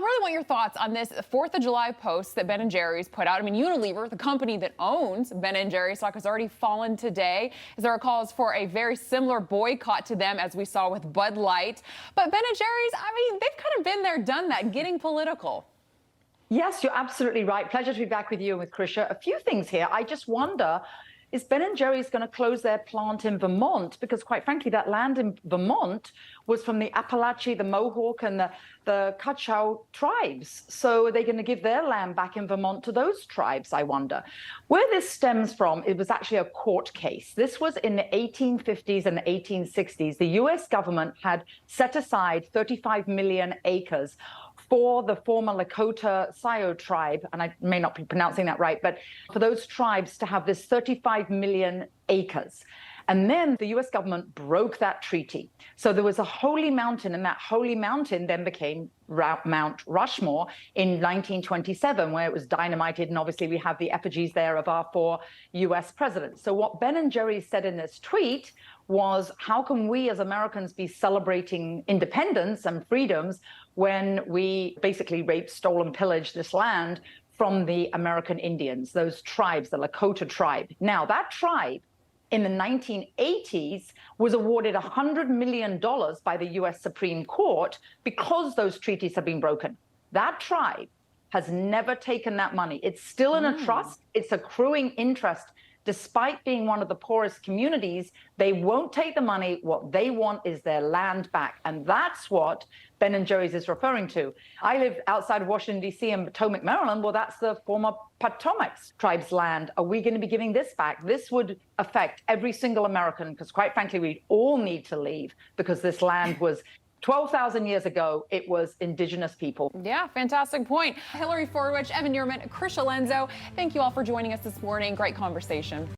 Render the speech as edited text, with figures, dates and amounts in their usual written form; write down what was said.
really want your thoughts on this 4th of July post that Ben & Jerry's put out. I mean, Unilever, the company that owns Ben & Jerry's stock, has already fallen today as there are calls for a very similar boycott to them as we saw with Bud Light. But Ben & Jerry's, I mean, they've kind of been there, done that, getting political. Yes, you're absolutely right. Pleasure to be back with you and with Krisha. A few things here. I just wonder, is Ben & Jerry's going to close their plant in Vermont? Because quite frankly, that land in Vermont was from the Appalachee, the Mohawk, and the Kachau tribes. So are they going to give their land back in Vermont to those tribes, I wonder? Where this stems from, it was actually a court case. This was in the 1850s and the 1860s. The U.S. government had set aside 35 million acres for the former Lakota Sioux tribe, and I may not be pronouncing that right, but for those tribes to have this 35 million acres. And then the US government broke that treaty. So there was a holy mountain, and that holy mountain then became Mount Rushmore in 1927, where it was dynamited. And obviously we have the effigies there of our 4 US presidents. So what Ben & Jerry's said in this tweet was, how can we as Americans be celebrating independence and freedoms when we basically raped, stole, and pillaged this land from the American Indians, those tribes, the Lakota tribe. Now, that tribe in the 1980s was awarded $100 million by the US Supreme Court because those treaties have been broken. That tribe has never taken that money. It's still in a trust. It's accruing interest. Despite being one of the poorest communities, they won't take the money. What they want is their land back. And that's what Ben & Jerry's is referring to. I live outside of Washington, D.C. in Potomac, Maryland. Well, that's the former Potomac tribe's land. Are we going to be giving this back? This would affect every single American, because quite frankly, we all need to leave because this land was 12,000 years ago, it was indigenous people. Yeah, fantastic point. Hillary Fordwich, Evan Yerman, Krisha Lenzo, thank you all for joining us this morning. Great conversation.